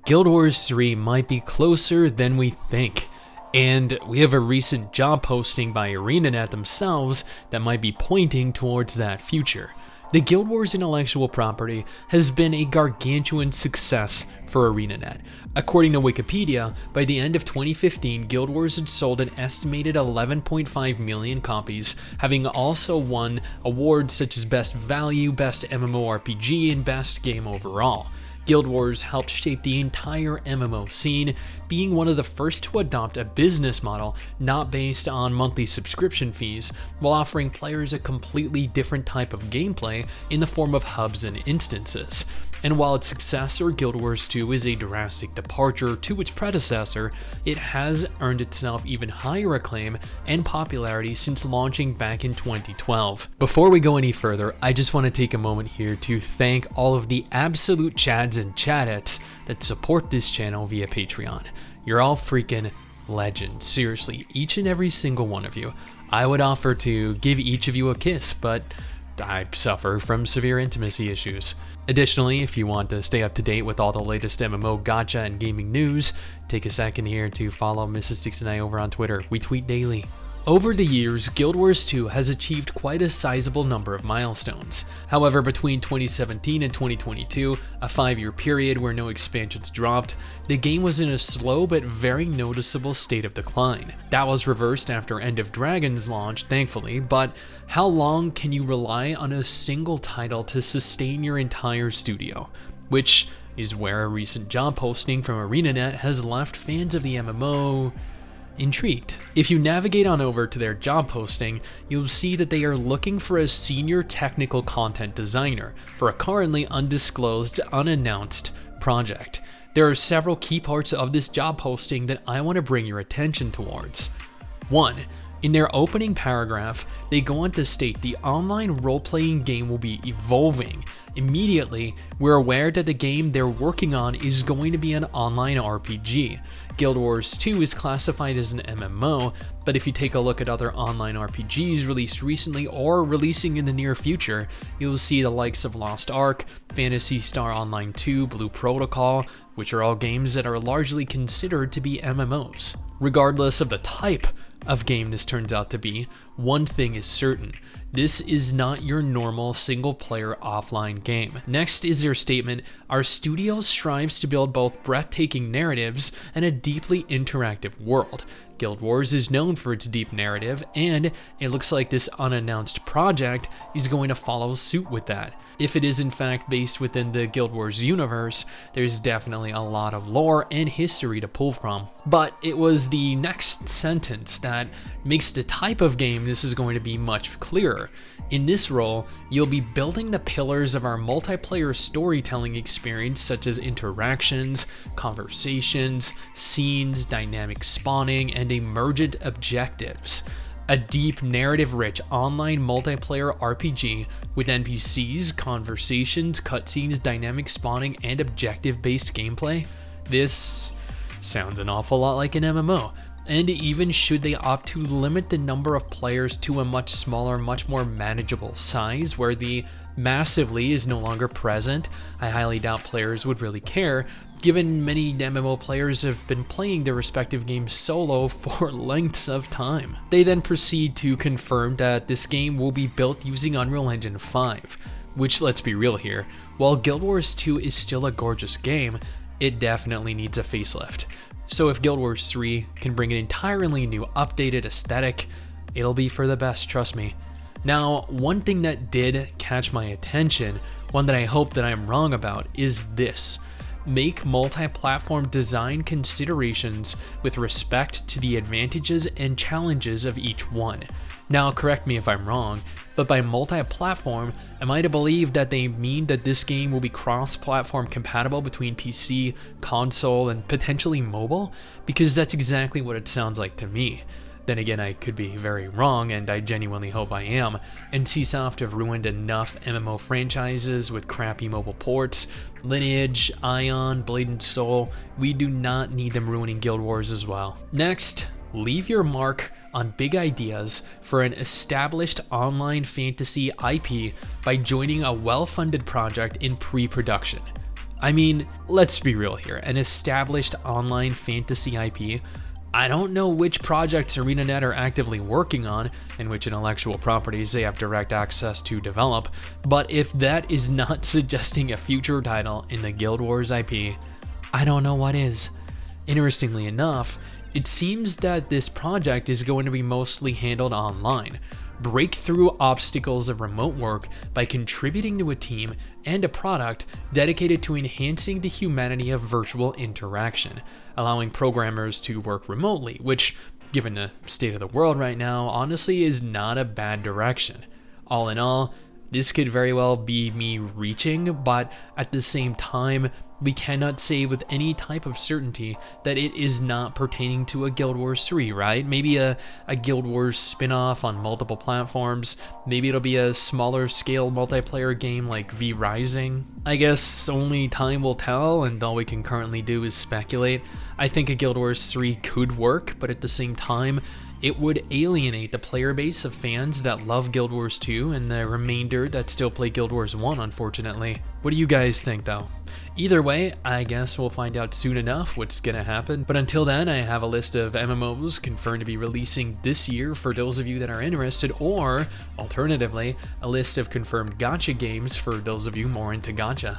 Guild Wars 3 might be closer than we think, and we have a recent job posting by ArenaNet themselves that might be pointing towards that future. The Guild Wars intellectual property has been a gargantuan success for ArenaNet. According to Wikipedia, by the end of 2015, Guild Wars had sold an estimated 11.5 million copies, having also won awards such as Best Value, Best MMORPG, and Best Game Overall. Guild Wars helped shape the entire MMO scene, being one of the first to adopt a business model not based on monthly subscription fees, while offering players a completely different type of gameplay in the form of hubs and instances. And while its successor, Guild Wars 2, is a drastic departure to its predecessor, it has earned itself even higher acclaim and popularity since launching back in 2012. Before we go any further, I just want to take a moment here to thank all of the absolute chads and chadettes that support this channel via Patreon. You're all freaking legends. Seriously, each and every single one of you. I would offer to give each of you a kiss, but I suffer from severe intimacy issues. Additionally, if you want to stay up to date with all the latest MMO gacha and gaming news, take a second here to follow MRSSTIX and I over on Twitter. We tweet daily. Over the years, Guild Wars 2 has achieved quite a sizable number of milestones. However, between 2017 and 2022, a 5-year period where no expansions dropped, the game was in a slow but very noticeable state of decline. That was reversed after End of Dragon's launch, thankfully, but how long can you rely on a single title to sustain your entire studio? Which is where a recent job posting from ArenaNet has left fans of the MMO intrigued. If you navigate on over to their job posting, you'll see that they are looking for a senior technical content designer for a currently undisclosed, unannounced project. There are several key parts of this job posting that I want to bring your attention towards. 1. In their opening paragraph, they go on to state the online role-playing game will be evolving. Immediately, we're aware that the game they're working on is going to be an online RPG. Guild Wars 2 is classified as an MMO, but if you take a look at other online RPGs released recently or releasing in the near future, you'll see the likes of Lost Ark, Phantasy Star Online 2, Blue Protocol, which are all games that are largely considered to be MMOs. Regardless of the type of game this turns out to be, one thing is certain: this is not your normal single-player offline game. Next is their statement: our studio strives to build both breathtaking narratives and a deeply interactive world. Guild Wars is known for its deep narrative, and it looks like this unannounced project is going to follow suit with that. If it is in fact based within the Guild Wars universe, there's definitely a lot of lore and history to pull from. But it was the next sentence that makes the type of game this is going to be much clearer. In this role, you'll be building the pillars of our multiplayer storytelling experience, such as interactions, conversations, scenes, dynamic spawning, and emergent objectives. A deep, narrative-rich online multiplayer RPG with NPCs, conversations, cutscenes, dynamic spawning, and objective-based gameplay? This sounds an awful lot like an MMO. And even should they opt to limit the number of players to a much smaller, much more manageable size where the massively is no longer present, I highly doubt players would really care, given many MMO players have been playing their respective games solo for lengths of time. They then proceed to confirm that this game will be built using Unreal Engine 5, which, let's be real here, while Guild Wars 2 is still a gorgeous game, it definitely needs a facelift. So if Guild Wars 3 can bring an entirely new updated aesthetic, it'll be for the best, trust me. Now, one thing that did catch my attention, one that I hope that I'm wrong about, is this: make multi-platform design considerations with respect to the advantages and challenges of each one. Now, correct me if I'm wrong, but by multi-platform, am I to believe that they mean that this game will be cross-platform compatible between PC, console, and potentially mobile? Because that's exactly what it sounds like to me. Then again, I could be very wrong, and I genuinely hope I am. NCSoft have ruined enough MMO franchises with crappy mobile ports. Lineage, Ion, Blade and Soul, we do not need them ruining Guild Wars as well. Next, leave your mark on big ideas for an established online fantasy IP by joining a well-funded project in pre-production. I mean, let's be real here, an established online fantasy IP, I don't know which projects ArenaNet are actively working on and which intellectual properties they have direct access to develop, but if that is not suggesting a future title in the Guild Wars IP, I don't know what is. Interestingly enough, it seems that this project is going to be mostly handled online. Break through obstacles of remote work by contributing to a team and a product dedicated to enhancing the humanity of virtual interaction, allowing programmers to work remotely, which, given the state of the world right now, honestly is not a bad direction. All in all, this could very well be me reaching, but at the same time, we cannot say with any type of certainty that it is not pertaining to a Guild Wars 3, right? Maybe a Guild Wars spin-off on multiple platforms. Maybe it'll be a smaller scale multiplayer game like V Rising. I guess only time will tell, and all we can currently do is speculate. I think a Guild Wars 3 could work, but at the same time, it would alienate the player base of fans that love Guild Wars 2 and the remainder that still play Guild Wars 1, unfortunately. What do you guys think, though? Either way, I guess we'll find out soon enough what's gonna happen, but until then, I have a list of MMOs confirmed to be releasing this year for those of you that are interested, or, alternatively, a list of confirmed gacha games for those of you more into gacha.